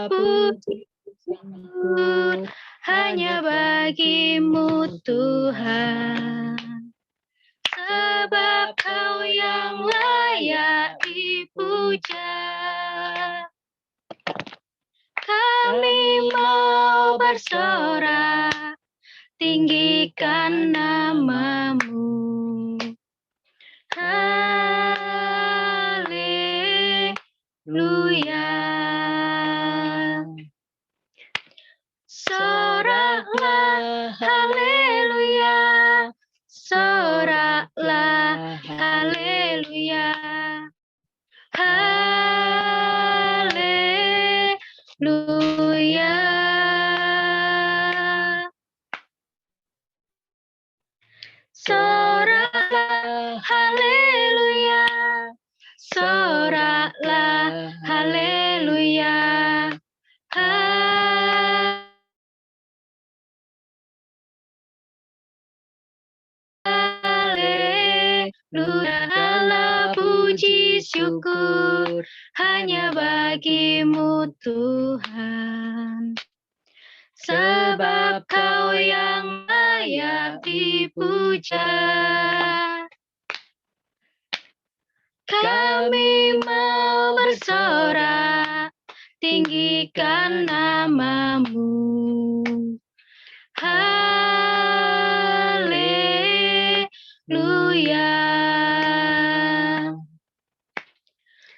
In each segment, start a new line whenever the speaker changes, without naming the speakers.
puji syukur hanya bagimu Tuhan. Sebab Kau yang layak dipuja. Kami mau bersorak, tinggikan nama-Mu. Haleluya. Soraklah, haleluya. Soraklah, haleluya. Haleluya. Soraklah, haleluya. Soraklah, haleluya. Haleluya. Puji syukur hanya bagimu Tuhan. Sebab Kau yang layak dipuja. Kami mau bersorak, tinggikan nama-Mu. Haleluya.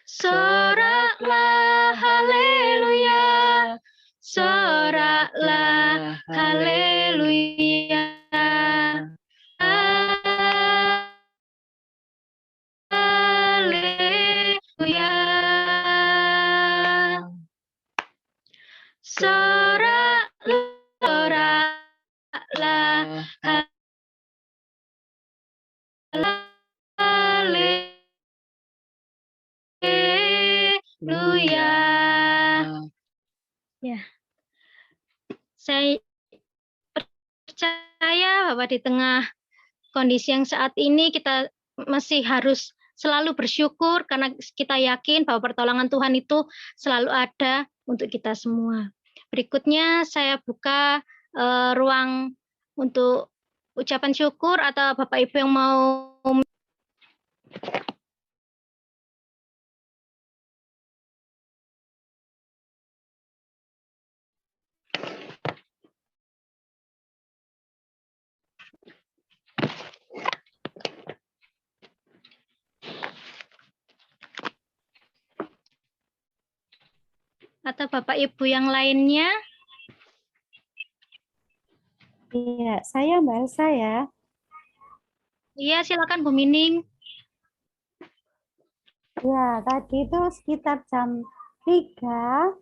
Soraklah, haleluya. Soraklah, haleluya. Haleluya. Soraklah, haleluya. Ya, saya percaya bahwa di tengah kondisi yang saat ini kita masih harus selalu bersyukur karena kita yakin bahwa pertolongan Tuhan itu selalu ada untuk kita semua. Berikutnya saya buka ruang untuk ucapan syukur atau Bapak Ibu yang mau. Atau Bapak Ibu yang lainnya?
Iya, saya Mbak Elsa ya.
Iya, silakan Bu Mining.
Ya, tadi itu sekitar jam 3,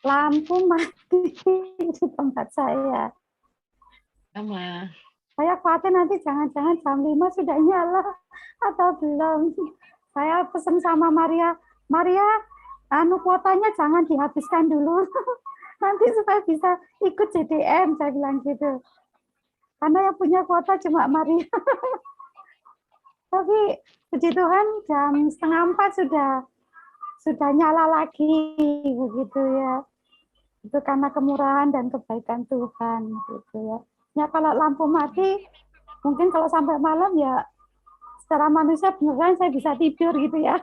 lampu mati di tempat saya.
Sama.
Saya khawatir nanti jangan-jangan jam 5 sudah nyala atau belum. Saya pesan sama Maria, kuotanya jangan dihabiskan dulu. Nanti supaya bisa ikut JDM, saya bilang gitu. Karena yang punya kuota cuma Maria. Tapi puji Tuhan jam 3:30 sudah nyala lagi begitu ya. Itu karena kemurahan dan kebaikan Tuhan gitu ya. Ya kalau lampu mati mungkin kalau sampai malam ya secara manusia beneran saya bisa tidur gitu ya.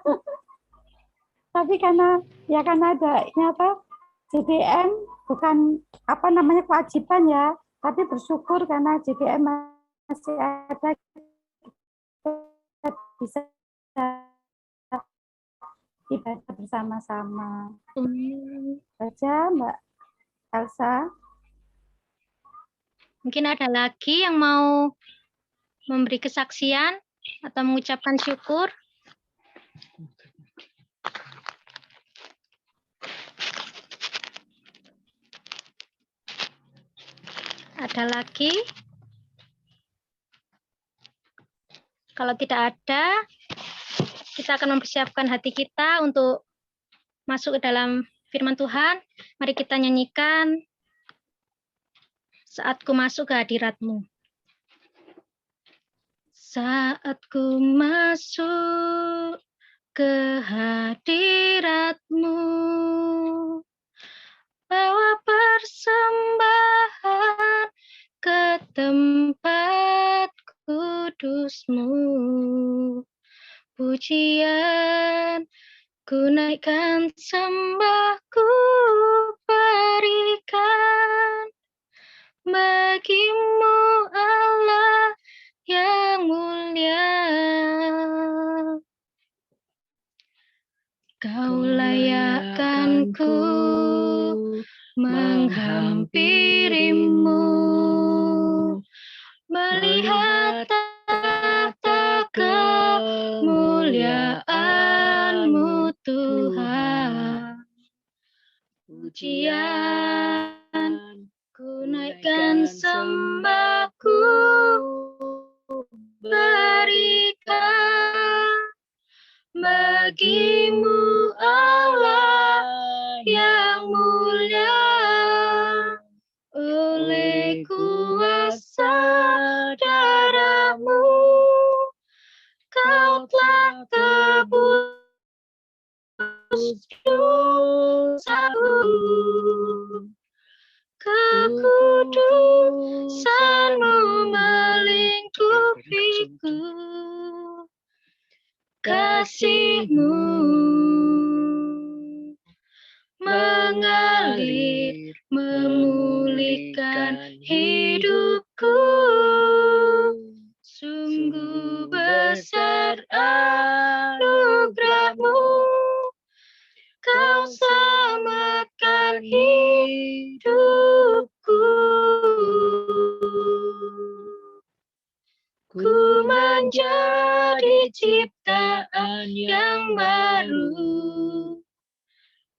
Tapi karena ada apa JDM bukan apa namanya kewajiban ya, tapi bersyukur karena JDM masih ada kita bisa ibadah bersama-sama. Saja Mbak Elsa.
Mungkin ada lagi yang mau memberi kesaksian atau mengucapkan syukur. Ada lagi? Kalau tidak ada, kita akan mempersiapkan hati kita untuk masuk ke dalam firman Tuhan. Mari kita nyanyikan Saat Ku Masuk ke Hadirat-Mu. Saat ku masuk ke hadirat-Mu, pujian, ku naikkan sembah, ku berikan bagimu Allah yang mulia. Kau layakkanku menghampirimu, melihat tata kemuliaan-Mu Tuhan. Pujian, ku naikkan sembahku, berikan bagimu Allah yang mulia. Oleh kuasa darah-Mu, Kau telah tebus dosaku. Kekudusan-Mu melingkupiku. Kasih-Mu mengalir, memulihkan hidupku. Sungguh besar anugerah-Mu, Kau selamatkan hidupku. Ku menjadi ciptaan yang baru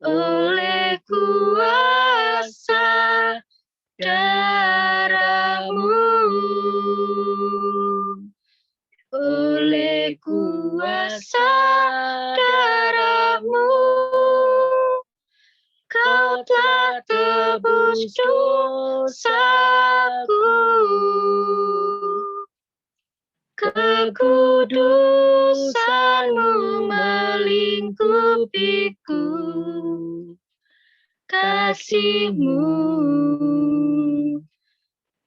oleh kuasa darah-Mu. Oleh kuasa darah-Mu, Kau telah tebus dosaku. Kekudusan-Mu melingkupiku. Kasih-Mu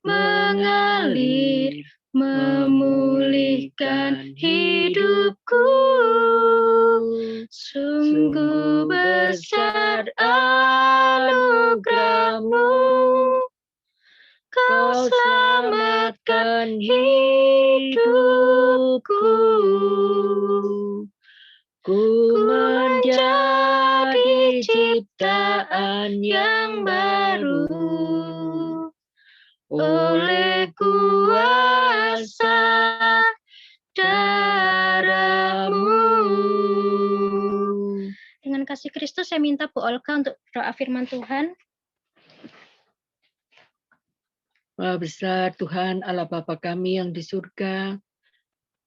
mengalir, memulihkan hidupku. Sungguh besar anugerah-Mu, Kau selamatkan hidupku. Ku menjadi ciptaan yang baru oleh kuasa darah-Mu. Dengan kasih Kristus saya minta Bu Olga untuk doa firman Tuhan.
Maha besar Tuhan Allah Bapa kami yang di surga,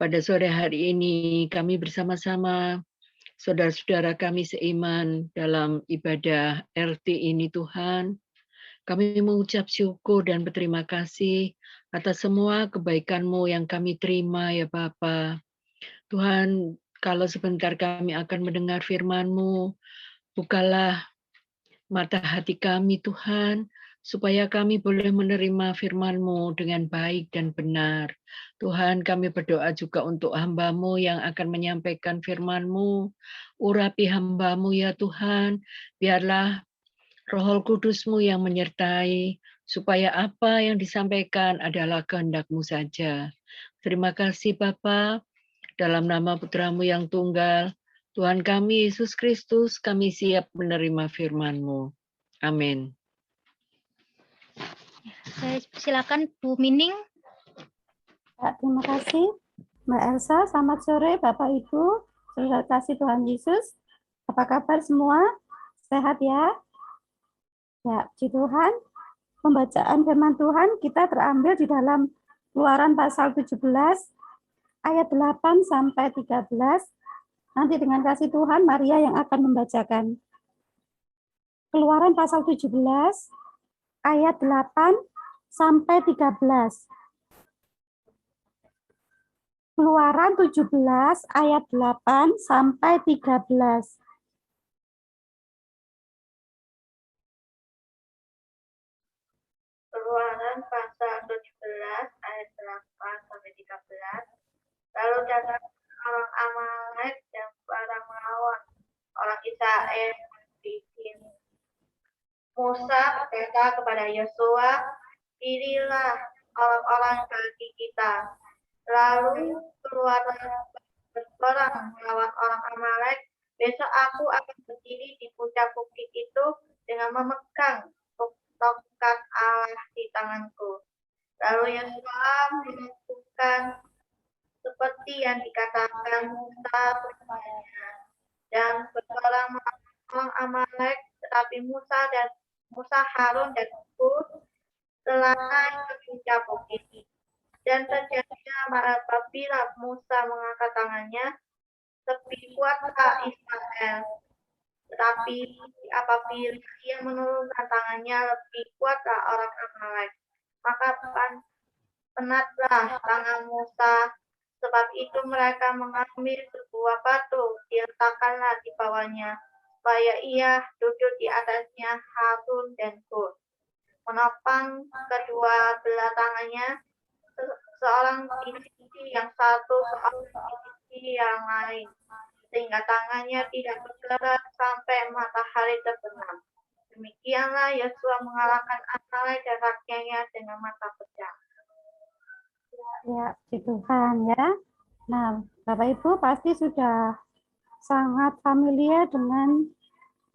pada sore hari ini kami bersama-sama saudara-saudara kami seiman dalam ibadah RT ini Tuhan. Kami mengucap syukur dan berterima kasih atas semua kebaikan-Mu yang kami terima ya Bapa. Tuhan, kalau sebentar kami akan mendengar firman-Mu, bukalah mata hati kami Tuhan, supaya kami boleh menerima firman-Mu dengan baik dan benar. Tuhan, kami berdoa juga untuk hamba-Mu yang akan menyampaikan firman-Mu. Urapi hamba-Mu ya Tuhan, biarlah Roh Kudus-Mu yang menyertai, supaya apa yang disampaikan adalah kehendak-Mu saja. Terima kasih Bapa, dalam nama Putra-Mu yang tunggal, Tuhan kami Yesus Kristus, kami siap menerima firman-Mu. Amin.
Saya silakan Bu Mining.
Ya, terima kasih Mbak Elsa. Selamat sore Bapak Ibu, saudara kasih Tuhan Yesus. Apa kabar semua? Sehat ya? Ya, puji Tuhan. Pembacaan firman Tuhan kita terambil di dalam Keluaran pasal 17 ayat 8 sampai 13. Nanti dengan kasih Tuhan Maria yang akan membacakan. Keluaran pasal 17 ayat 8 sampai 13. Keluaran 17 ayat 8 sampai 13.
Keluaran pasal 17 ayat 8 sampai 13. Lalu datang orang Amalek dan para melawan orang Israel di sini. Musa berkata kepada Yosua, "Pilihlah orang-orang bagi kita, lalu keluarlah berperang melawan orang Amalek. Besok aku akan berdiri di puncak bukit itu dengan memegang tongkat Allah di tanganku." Lalu Yosua melakukan seperti yang dikatakan Musa kepadanya dan berperang melawan orang Amalek. Tetapi Musa, Harun dan Hur telah naik ke puncak bukit. Dan terjadilah apabila Musa mengangkat tangannya, lebih kuatlah Israel. Tetapi apabila ia menurunkan tangannya, lebih kuatlah orang Amalek. Maka penatlah tangan Musa. Sebab itu mereka mengambil sebuah batu, diletakkanlah di bawahnya, supaya ia duduk di atasnya Harun dan Hur. Menopang kedua belah tangannya, seorang di sisi yang satu, seorang di sisi yang lain, sehingga tangannya tidak bergerak sampai matahari terbenam. Demikianlah Yosua mengalahkan Amalek dan rakyatnya dengan mata pejam.
Ya, puji Tuhan ya. Nah, Bapak Ibu pasti sudah sangat familiar dengan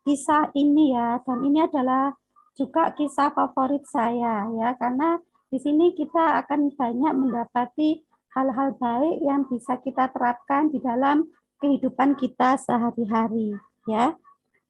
kisah ini ya, dan ini adalah juga kisah favorit saya ya, karena di sini kita akan banyak mendapati hal-hal baik yang bisa kita terapkan di dalam kehidupan kita sehari-hari ya.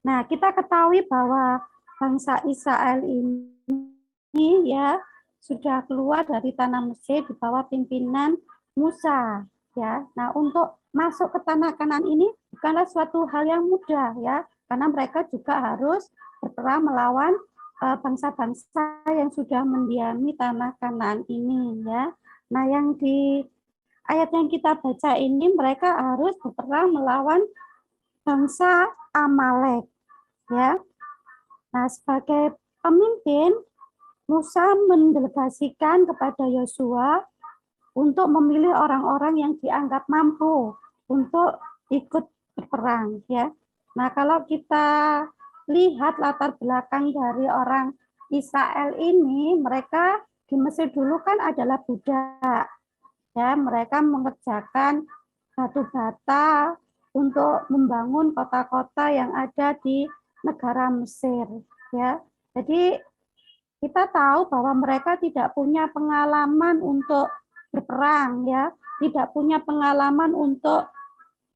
Nah, kita ketahui bahwa bangsa Israel ini ya sudah keluar dari tanah Mesir di bawah pimpinan Musa ya. Nah, untuk masuk ke tanah Kanaan ini bukanlah suatu hal yang mudah ya, karena mereka juga harus berperang melawan bangsa-bangsa yang sudah mendiami tanah Kanaan ini ya. Nah, yang di ayat yang kita baca ini mereka harus berperang melawan bangsa Amalek ya. Nah, sebagai pemimpin Musa mendelegasikan kepada Yosua untuk memilih orang-orang yang dianggap mampu untuk ikut berperang ya. Nah, kalau kita lihat latar belakang dari orang Israel ini, mereka di Mesir dulu kan adalah budak. Ya, mereka mengerjakan batu bata untuk membangun kota-kota yang ada di negara Mesir ya. Jadi kita tahu bahwa mereka tidak punya pengalaman untuk berperang ya, tidak punya pengalaman untuk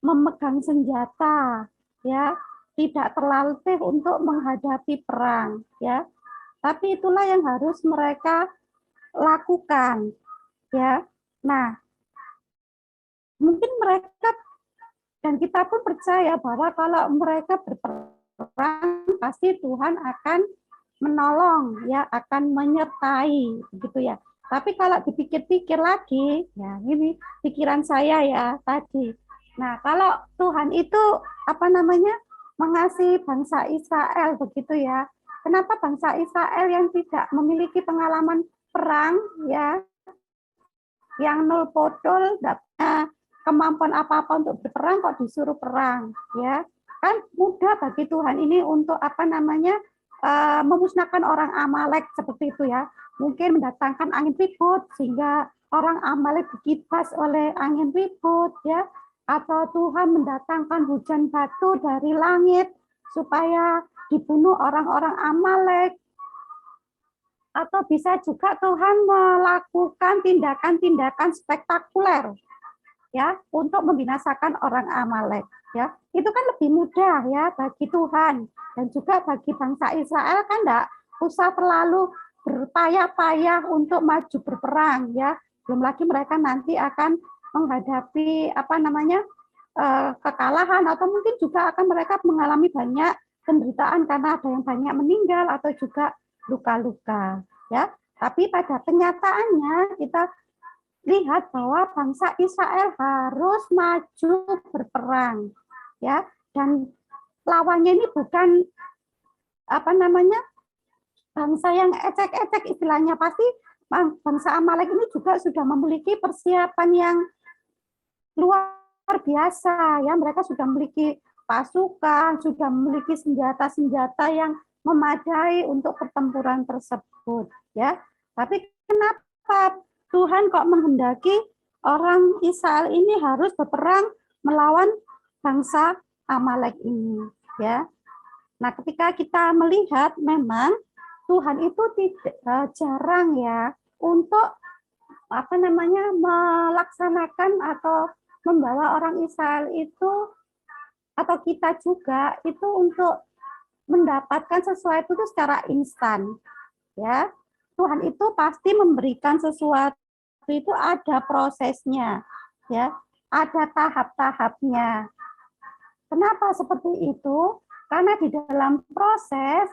memegang senjata ya, tidak terlatih untuk menghadapi perang ya. Tapi itulah yang harus mereka lakukan ya. Nah, mungkin mereka dan kita pun percaya bahwa kalau mereka berperang pasti Tuhan akan menolong ya, akan menyertai begitu ya. Tapi kalau dipikir-pikir lagi ya, ini pikiran saya ya tadi. Nah, kalau Tuhan itu mengasihi bangsa Israel begitu ya. Kenapa bangsa Israel yang tidak memiliki pengalaman perang ya, yang nol podol, tidak punya kemampuan apa-apa untuk berperang kok disuruh perang ya. Kan mudah bagi Tuhan ini untuk memusnahkan orang Amalek seperti itu ya. Mungkin mendatangkan angin ribut sehingga orang Amalek dikibas oleh angin ribut ya. Atau Tuhan mendatangkan hujan batu dari langit supaya dibunuh orang-orang Amalek. Atau bisa juga Tuhan melakukan tindakan-tindakan spektakuler ya untuk membinasakan orang Amalek ya. Itu kan lebih mudah ya bagi Tuhan. Dan juga bagi bangsa Israel kan enggak usah terlalu berpayah-payah untuk maju berperang ya. Belum lagi mereka nanti akan menghadapi kekalahan atau mungkin juga akan mereka mengalami banyak penderitaan karena ada yang banyak meninggal atau juga luka-luka ya. Tapi pada kenyataannya kita lihat bahwa bangsa Israel harus maju berperang ya, dan lawannya ini bukan bangsa yang ecek-ecek istilahnya. Pasti bangsa Amalek ini juga sudah memiliki persiapan yang luar biasa ya, mereka sudah memiliki pasukan, sudah memiliki senjata-senjata yang memadai untuk pertempuran tersebut ya. Tapi kenapa Tuhan kok menghendaki orang Israel ini harus berperang melawan bangsa Amalek ini ya. Nah, ketika kita melihat memang Tuhan itu tidak jarang ya untuk melaksanakan atau membawa orang Israel itu atau kita juga itu untuk mendapatkan sesuatu itu secara instan ya. Tuhan itu pasti memberikan sesuatu itu ada prosesnya ya, ada tahap-tahapnya. Kenapa seperti itu? Karena di dalam proses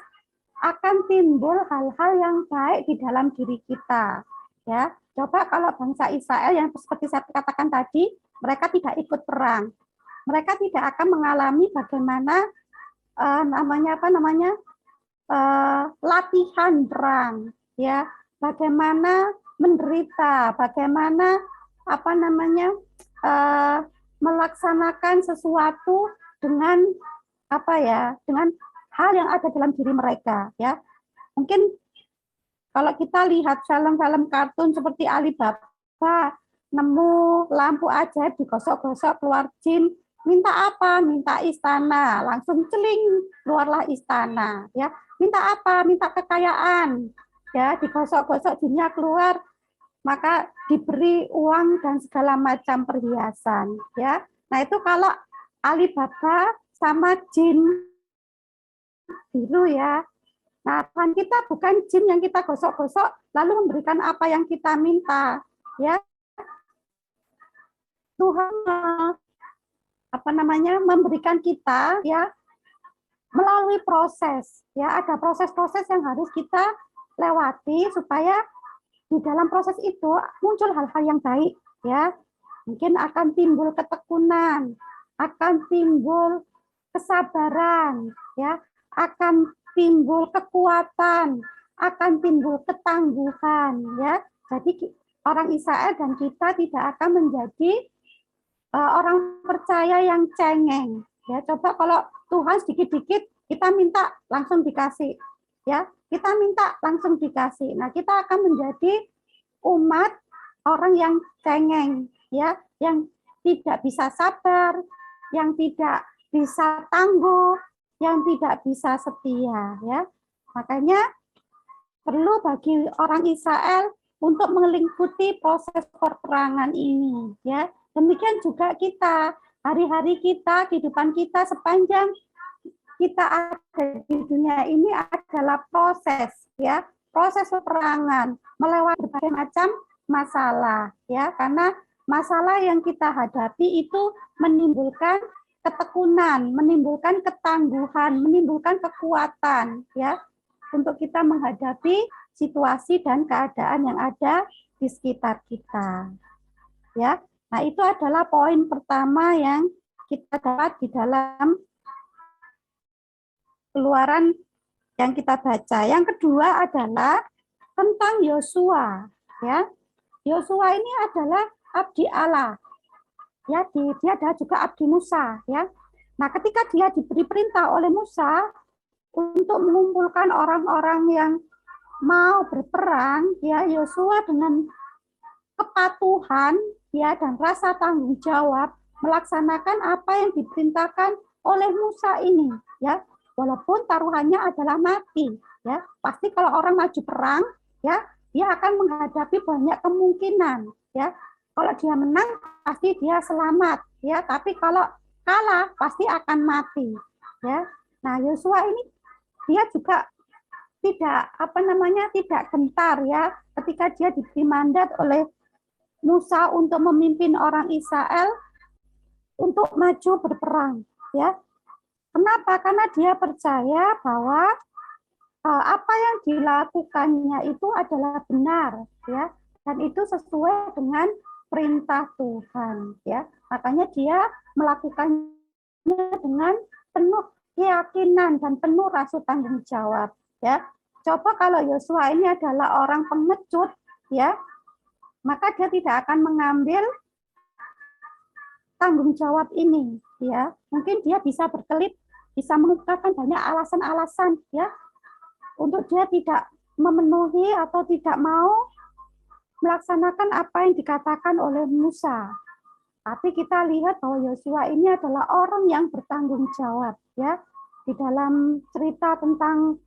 akan timbul hal-hal yang baik di dalam diri kita. Ya, coba kalau bangsa Israel yang seperti saya katakan tadi, mereka tidak ikut perang, mereka tidak akan mengalami bagaimana latihan perang, ya, bagaimana menderita, bagaimana melaksanakan sesuatu dengan dengan hal yang ada dalam diri mereka ya. Mungkin kalau kita lihat film-film kartun seperti Alibaba, nemu lampu ajaib digosok-gosok keluar jin, minta apa? Minta istana, langsung celing keluarlah istana ya. Minta apa? Minta kekayaan ya, digosok-gosok jinnya keluar, maka diberi uang dan segala macam perhiasan ya. Nah, itu kalau Alibaba sama jin biru ya. Nah, Tuhan kita bukan jin yang kita gosok-gosok lalu memberikan apa yang kita minta ya. Tuhan memberikan kita ya melalui proses ya, ada proses-proses yang harus kita lewati supaya di dalam proses itu muncul hal-hal yang baik ya. Mungkin akan timbul ketekunan, akan timbul kesabaran ya, akan timbul kekuatan, akan timbul ketangguhan ya. Jadi orang Israel dan kita tidak akan menjadi orang percaya yang cengeng ya. Coba kalau Tuhan sedikit-dikit kita minta langsung dikasih ya, kita minta langsung dikasih. Nah, kita akan menjadi umat orang yang cengeng ya, yang tidak bisa sabar, yang tidak bisa tangguh, yang tidak bisa setia ya. Makanya perlu bagi orang Israel untuk mengikuti proses peperangan ini ya. Demikian juga kita, hari-hari kita, kehidupan kita sepanjang kita ada di dunia ini adalah proses ya, proses peperangan melewati berbagai macam masalah ya, karena masalah yang kita hadapi itu menimbulkan ketekunan, menimbulkan ketangguhan, menimbulkan kekuatan ya untuk kita menghadapi situasi dan keadaan yang ada di sekitar kita. Ya. Nah, itu adalah poin pertama yang kita dapat di dalam Keluaran yang kita baca. Yang kedua adalah tentang Yosua ya. Yosua ini adalah abdi Allah. Ya, dia adalah juga abdi Musa ya. Nah, ketika dia diberi perintah oleh Musa untuk mengumpulkan orang-orang yang mau berperang, ya, Yosua dengan kepatuhan ya dan rasa tanggung jawab melaksanakan apa yang diperintahkan oleh Musa ini ya. Walaupun taruhannya adalah mati ya. Pasti kalau orang maju perang ya, dia akan menghadapi banyak kemungkinan ya. Kalau dia menang pasti dia selamat ya, tapi kalau kalah pasti akan mati ya. Nah, Yosua ini dia juga tidak gentar ya ketika dia diberi mandat oleh Musa untuk memimpin orang Israel untuk maju berperang ya. Kenapa? Karena dia percaya bahwa apa yang dilakukannya itu adalah benar ya, dan itu sesuai dengan perintah Tuhan ya. Makanya dia melakukannya dengan penuh keyakinan dan penuh rasa tanggung jawab ya. Coba kalau Yosua ini adalah orang pengecut ya, maka dia tidak akan mengambil tanggung jawab ini, ya. Mungkin dia bisa berkelit, bisa mengungkapkan banyak alasan-alasan, ya, untuk dia tidak memenuhi atau tidak mau melaksanakan apa yang dikatakan oleh Musa. Tapi kita lihat bahwa Yosua ini adalah orang yang bertanggung jawab, ya. Di dalam cerita tentang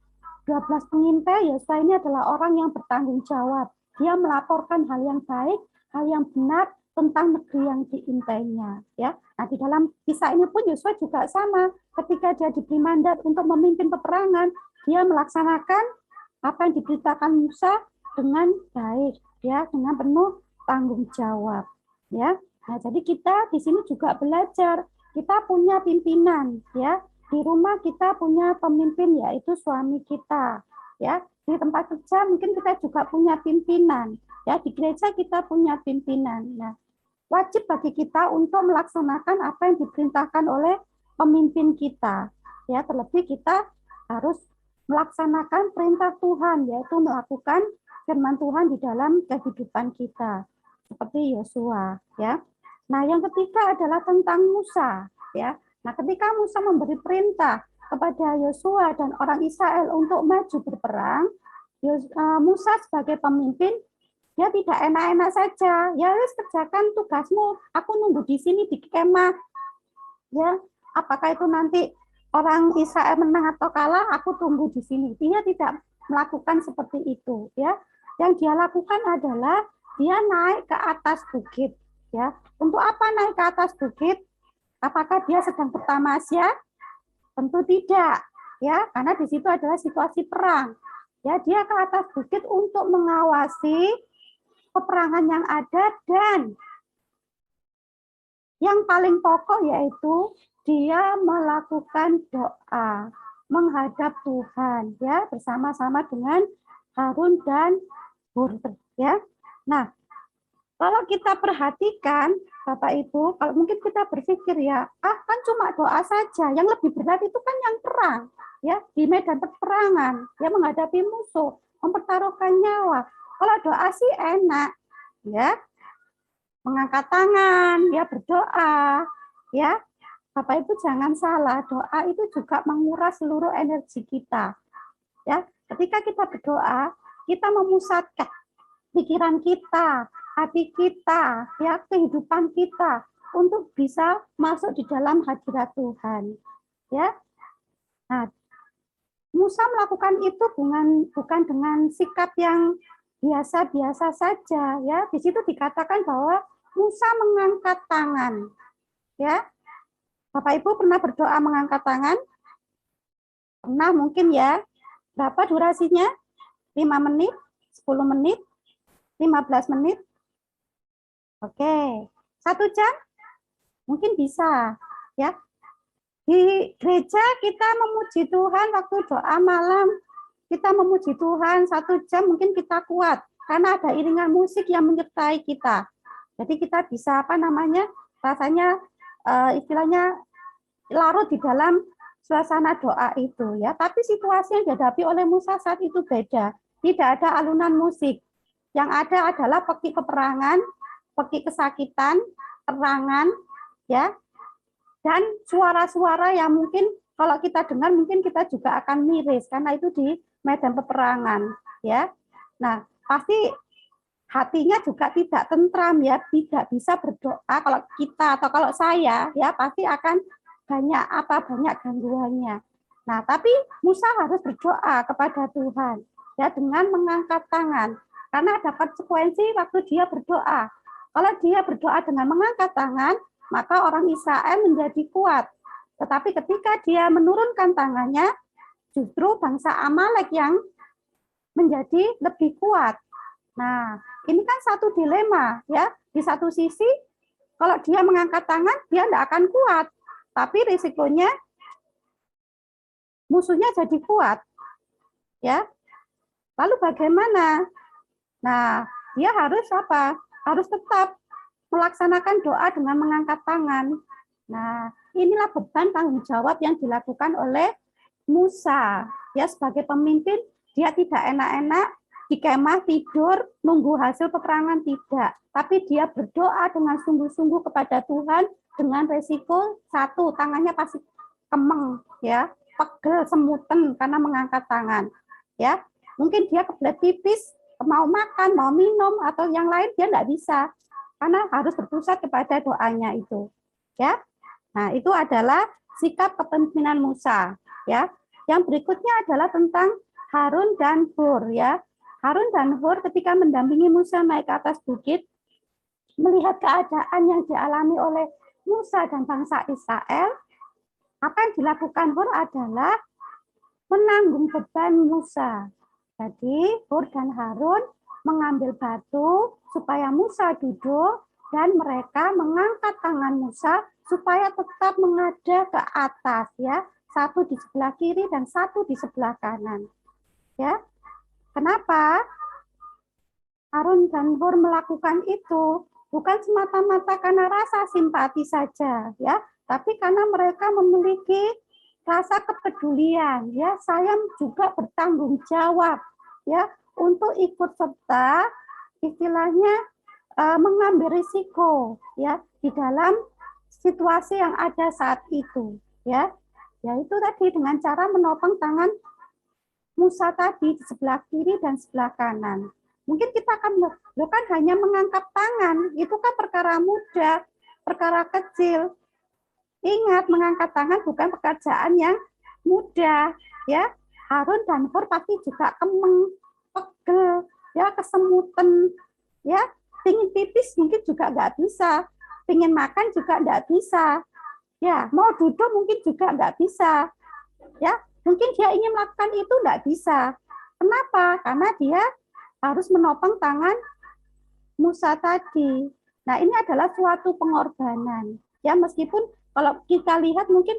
12 pengintai, Yosua ini adalah orang yang bertanggung jawab. Dia melaporkan hal yang baik, hal yang benar tentang negeri yang diintainya, ya. Nah, di dalam kisah ini pun Yosua juga sama. Ketika dia diberi mandat untuk memimpin peperangan, dia melaksanakan apa yang diberitakan Musa dengan baik, ya, dengan penuh tanggung jawab, ya. Nah, jadi kita di sini juga belajar, kita punya pimpinan, ya. Di rumah kita punya pemimpin, yaitu suami kita, ya. Di tempat kerja mungkin kita juga punya pimpinan, ya. Di gereja kita punya pimpinan. Nah, wajib bagi kita untuk melaksanakan apa yang diperintahkan oleh pemimpin kita, ya. Terlebih kita harus melaksanakan perintah Tuhan, yaitu melakukan firman Tuhan di dalam kehidupan kita, seperti Yosua, ya. Nah, yang ketiga adalah tentang Musa, ya. Nah, ketika Musa memberi perintah kepada Yosua dan orang Israel untuk maju berperang, Musa sebagai pemimpin, dia tidak enak-enak saja. Ya, wis kerjakan tugasmu, aku nunggu di sini di kemah. Ya, apakah itu nanti orang Israel menang atau kalah, aku tunggu di sini. Dia tidak melakukan seperti itu, ya. Yang dia lakukan adalah dia naik ke atas bukit, ya. Untuk apa naik ke atas bukit? Apakah dia sedang bertamasya? Tentu tidak, ya, karena di situ adalah situasi perang. Ya, dia ke atas bukit untuk mengawasi peperangan yang ada, dan yang paling pokok yaitu dia melakukan doa menghadap Tuhan, ya, bersama-sama dengan Harun dan Hur, ya. Nah, kalau kita perhatikan, Bapak Ibu, kalau mungkin kita berpikir, ya, kan cuma doa saja. Yang lebih berat itu kan yang perang, ya, di medan peperangan, ya, menghadapi musuh, mempertaruhkan nyawa. Kalau doa sih enak, ya, mengangkat tangan, ya, berdoa, ya. Bapak Ibu jangan salah, doa itu juga menguras seluruh energi kita, ya. Ketika kita berdoa, kita memusatkan pikiran kita, hati kita, ya, kehidupan kita untuk bisa masuk di dalam hadirat Tuhan, ya. Nah, Musa melakukan itu bukan dengan sikap yang biasa-biasa saja, ya. Di situ dikatakan bahwa Musa mengangkat tangan, ya. Bapak Ibu pernah berdoa mengangkat tangan? Pernah mungkin, ya. Berapa durasinya? 5 menit, 10 menit, 15 menit? Oke, 1 jam? Mungkin bisa, ya. Di gereja kita memuji Tuhan waktu doa malam, kita memuji Tuhan 1 jam mungkin kita kuat, karena ada iringan musik yang menyertai kita. Jadi kita bisa, rasanya istilahnya larut di dalam suasana doa itu, ya. Tapi situasi yang dihadapi oleh Musa saat itu beda. Tidak ada alunan musik. Yang ada adalah peki peperangan, peki kesakitan, terangan, ya. Dan suara-suara yang mungkin kalau kita dengar mungkin kita juga akan miris karena itu di medan peperangan, ya. Nah, pasti hatinya juga tidak tentram, ya, tidak bisa berdoa. Kalau kita atau kalau saya, ya, pasti akan banyak gangguannya. Nah, tapi Musa harus berdoa kepada Tuhan, ya, dengan mengangkat tangan, karena ada konsekuensi waktu dia berdoa. Kalau dia berdoa dengan mengangkat tangan, maka orang Israel menjadi kuat. Tetapi ketika dia menurunkan tangannya, justru bangsa Amalek yang menjadi lebih kuat. Nah, ini kan satu dilema, ya. Di satu sisi, kalau dia mengangkat tangan, dia tidak akan kuat. Tapi risikonya musuhnya jadi kuat, ya. Lalu bagaimana? Nah, dia harus apa? Harus tetap melaksanakan doa dengan mengangkat tangan. Nah, inilah beban tanggung jawab yang dilakukan oleh Musa. Ya, sebagai pemimpin, dia tidak enak-enak di kemah tidur, nunggu hasil peperangan, tidak. Tapi dia berdoa dengan sungguh-sungguh kepada Tuhan dengan resiko satu, tangannya pasti kemeng, ya, pegel, semuten karena mengangkat tangan, ya. Mungkin dia kebelet pipis, mau makan, mau minum atau yang lain dia nggak bisa karena harus berpusat kepada doanya itu, ya. Nah, itu adalah sikap kepemimpinan Musa, ya. Yang berikutnya adalah tentang Harun dan Hur, ya. Harun dan Hur ketika mendampingi Musa naik ke atas bukit, melihat keadaan yang dialami oleh Musa dan bangsa Israel, apa yang dilakukan Hur adalah menanggung beban Musa. Jadi Hur dan Harun mengambil batu supaya Musa duduk dan mereka mengangkat tangan Musa supaya tetap menghadap ke atas, ya, satu di sebelah kiri dan satu di sebelah kanan, ya. Kenapa Harun dan Hur melakukan itu? Bukan semata-mata karena rasa simpati saja, ya, tapi karena mereka memiliki rasa kepedulian, ya. Saya juga bertanggung jawab, ya, untuk ikut serta, istilahnya mengambil risiko, ya, di dalam situasi yang ada saat itu, ya. Yaitu tadi dengan cara menopang tangan Musa tadi di sebelah kiri dan sebelah kanan. Mungkin kita akan kan hanya mengangkat tangan, itu kan perkara mudah, perkara kecil. Ingat, mengangkat tangan bukan pekerjaan yang mudah, ya. Harun dan Hur pasti juga kemeng, pegel, ya, kesemutan, ya. Pingin pipis mungkin juga nggak bisa, pingin makan juga nggak bisa, ya. Mau duduk mungkin juga nggak bisa, ya. Mungkin dia ingin melakukan itu nggak bisa. Kenapa? Karena dia harus menopang tangan Musa tadi. Nah, ini adalah suatu pengorbanan, ya. Meskipun kalau kita lihat mungkin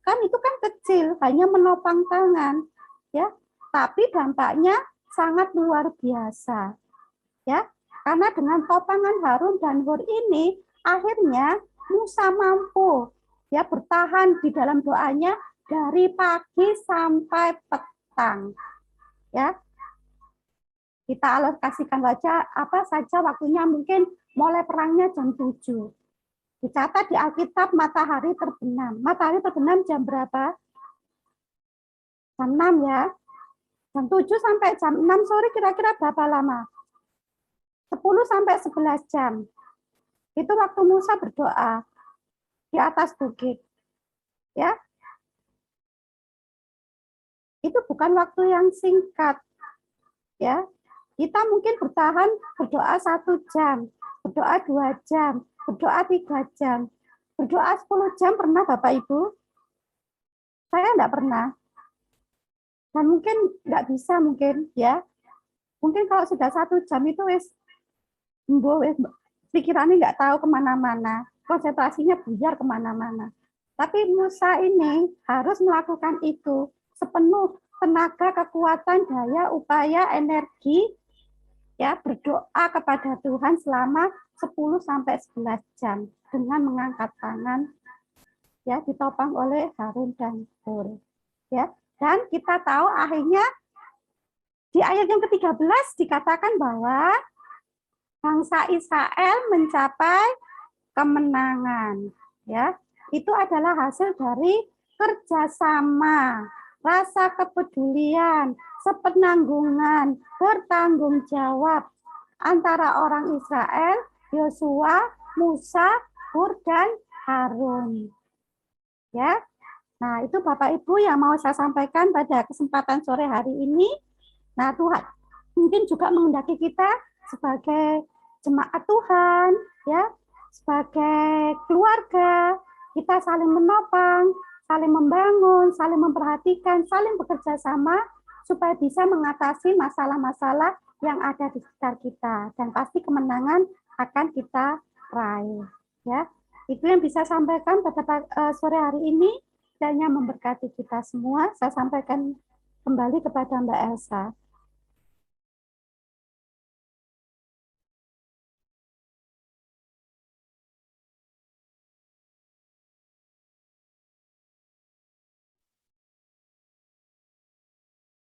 kan itu kan kecil, hanya menopang tangan, ya. Tapi dampaknya sangat luar biasa, ya. Karena dengan topangan Harun dan Hur ini, akhirnya Musa mampu, ya, bertahan di dalam doanya dari pagi sampai petang, ya. Kita alokasikan apa saja waktunya, mungkin mulai perangnya jam 7. Dicatat di Alkitab matahari terbenam. Matahari terbenam jam berapa? Jam 6, ya. Jam 7 sampai jam 6 sore kira-kira berapa lama? 10 sampai 11 jam. Itu waktu Musa berdoa di atas bukit, ya. Itu bukan waktu yang singkat, ya. Kita mungkin bertahan berdoa 1 jam, berdoa 2 jam, berdoa 3 jam, berdoa 10 jam pernah Bapak Ibu? Saya enggak pernah. Dan mungkin enggak bisa mungkin, ya. Mungkin kalau sudah 1 jam itu pikirannya nggak tahu kemana-mana, konsentrasinya buyar kemana-mana. Tapi Musa ini harus melakukan itu sepenuh tenaga, kekuatan, daya, upaya, energi, ya, berdoa kepada Tuhan selama 10 sampai 11 jam dengan mengangkat tangan, ya, ditopang oleh Harun dan Hur, ya. Dan kita tahu akhirnya di ayat yang ke-13 dikatakan bahwa bangsa Israel mencapai kemenangan, ya. Itu adalah hasil dari kerjasama, rasa kepedulian, sepenanggungan, bertanggung jawab antara orang Israel, Yosua, Musa, Hur, dan Harun. Ya. Nah, itu Bapak Ibu yang mau saya sampaikan pada kesempatan sore hari ini. Nah, Tuhan mungkin juga menghendaki kita sebagai jemaat Tuhan, ya, sebagai keluarga, kita saling menopang, saling membangun, saling memperhatikan, saling bekerja sama supaya bisa mengatasi masalah-masalah yang ada di sekitar kita, dan pasti kemenangan akan kita raih, ya. Itu yang bisa sampaikan pada sore hari ini, dan yang memberkati kita semua. Saya sampaikan kembali kepada Mbak Elsa.